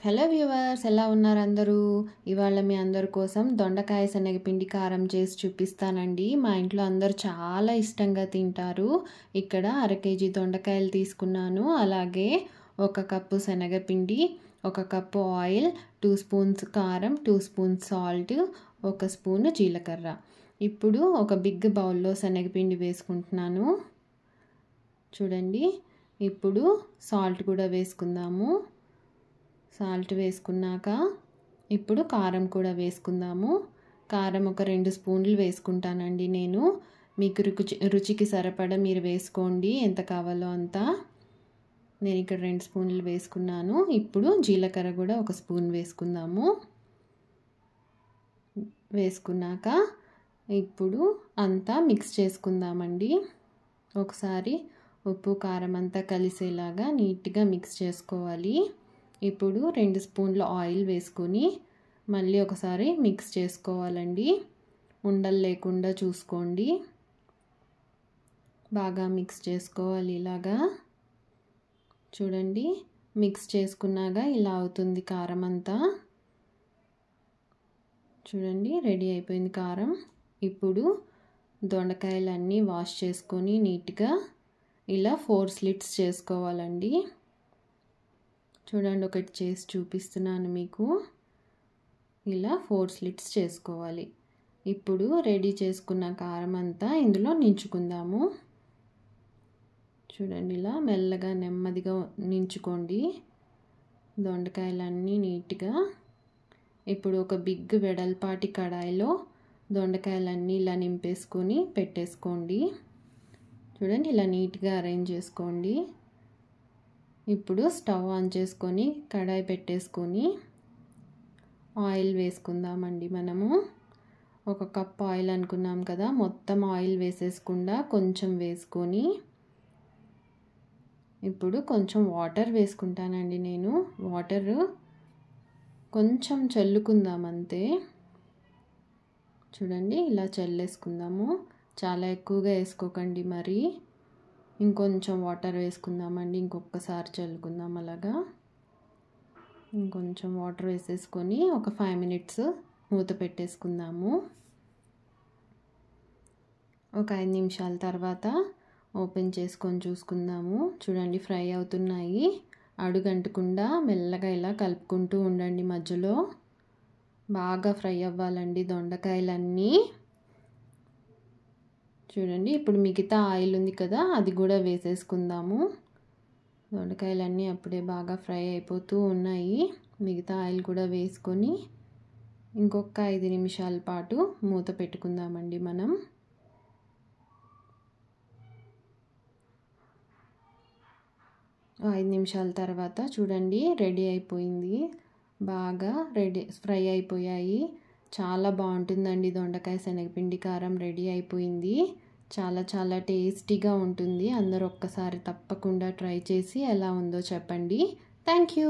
Hello viewers, ఎలా ఉన్నారు అందరూ? ఇవాళ మీ అందరి కోసం దొండకాయ శనగపిండి కారం చేసి చూపిస్తానండి. మా ఇంట్లో అందరూ చాలా ఇష్టంగా తింటారు. ఇక్కడ 1/2 కేజీ దొండకాయలు తీసుకున్నాను. అలాగే 1 కప్పు శనగపిండి, 1 కప్పు ఆయిల్, 2 స్పూన్స్ కారం, 2 స్పూన్స్ సాల్ట్, 1 స్పూన్ జీలకర్ర. ఇప్పుడు ఒక బిగ్ బౌల్లో శనగపిండి వేసుకుంటున్నాను. చూడండి, ఇప్పుడు సాల్ట్ కూడా వేసుకుందాము. సాల్ట్ వేసుకున్నాక ఇప్పుడు కారం కూడా వేసుకుందాము. కారం ఒక 2 స్పూన్లు వేసుకుంటానండి నేను. మీకు రుచికి సరిపడా మీరు వేసుకోండి, ఎంత కావాలో అంత. నేను ఇక్కడ 2 స్పూన్లు వేసుకున్నాను. ఇప్పుడు జీలకర్ర కూడా 1 స్పూన్ వేసుకుందాము. వేసుకున్నాక ఇప్పుడు అంతా మిక్స్ చేసుకుందామండి. ఒకసారి ఉప్పు కారం అంతా కలిసేలాగా నీట్గా మిక్స్ చేసుకోవాలి. ఇప్పుడు 2 స్పూన్ల ఆయిల్ వేసుకొని మళ్ళీ ఒకసారి మిక్స్ చేసుకోవాలండి. ఉండలు లేకుండా చూసుకోండి. బాగా మిక్స్ చేసుకోవాలి ఇలాగా. చూడండి, మిక్స్ చేసుకున్నాక ఇలా అవుతుంది కారం అంతా. చూడండి, రెడీ అయిపోయింది కారం. ఇప్పుడు దొండకాయలన్నీ వాష్ చేసుకొని నీట్గా ఇలా 4 స్లిట్స్ చేసుకోవాలండి. చూడండి, ఒకటి చేసి చూపిస్తున్నాను మీకు. ఇలా 4 స్లిట్స్ చేసుకోవాలి. ఇప్పుడు రెడీ చేసుకున్న కారం అంతా ఇందులో నించుకుందాము. చూడండి, ఇలా మెల్లగా నెమ్మదిగా నించుకోండి దొండకాయలన్నీ నీట్గా. ఇప్పుడు ఒక బిగ్ వెడల్పాటి కడాయిలో దొండకాయలన్నీ ఇలా నింపేసుకొని పెట్టేసుకోండి. చూడండి, ఇలా నీట్గా అరేంజ్ చేసుకోండి. ఇప్పుడు స్టవ్ ఆన్ చేసుకొని కడాయి పెట్టేసుకొని ఆయిల్ వేసుకుందామండి. మనము 1 కప్ ఆయిల్ అనుకున్నాం కదా, మొత్తం ఆయిల్ వేసేసుకుండా కొంచెం వేసుకొని ఇప్పుడు కొంచెం వాటర్ వేసుకుంటానండి నేను. వాటర్ కొంచెం చల్లుకుందాం అంతే. చూడండి, ఇలా చల్లేసుకుందాము. చాలా ఎక్కువగా వేసుకోకండి మరి. ఇంకొంచెం వాటర్ వేసుకుందామండి. ఇంకొకసారి చల్లుకుందాం అలాగా. ఇంకొంచెం వాటర్ వేసేసుకొని ఒక 5 మినిట్స్ మూత పెట్టేసుకుందాము. ఒక 5 నిమిషాల తర్వాత ఓపెన్ చేసుకొని చూసుకుందాము. చూడండి, ఫ్రై అవుతున్నాయి. అడుగంటకుండా మెల్లగా ఇలా కలుపుకుంటూ ఉండండి. మధ్యలో బాగా ఫ్రై అవ్వాలండి దొండకాయలన్నీ. చూడండి, ఇప్పుడు మిగతా ఆయిల్ ఉంది కదా, అది కూడా వేసేసుకుందాము. దొండకాయలన్నీ అప్పుడే బాగా ఫ్రై అయిపోతూ ఉన్నాయి. మిగతా ఆయిల్ కూడా వేసుకొని ఇంకొక 5 నిమిషాల పాటు మూత పెట్టుకుందామండి మనం. ఐదు నిమిషాల తర్వాత చూడండి, రెడీ అయిపోయింది. బాగా ఫ్రై అయిపోయాయి. చాలా బాగుంటుందండి దొండకాయ శనగపిండి కారం. రెడీ అయిపోయింది. చాలా చాలా టేస్టీగా ఉంటుంది. అందరూ ఒక్కసారి తప్పకుండా ట్రై చేసి ఎలా ఉందో చెప్పండి. Thank you.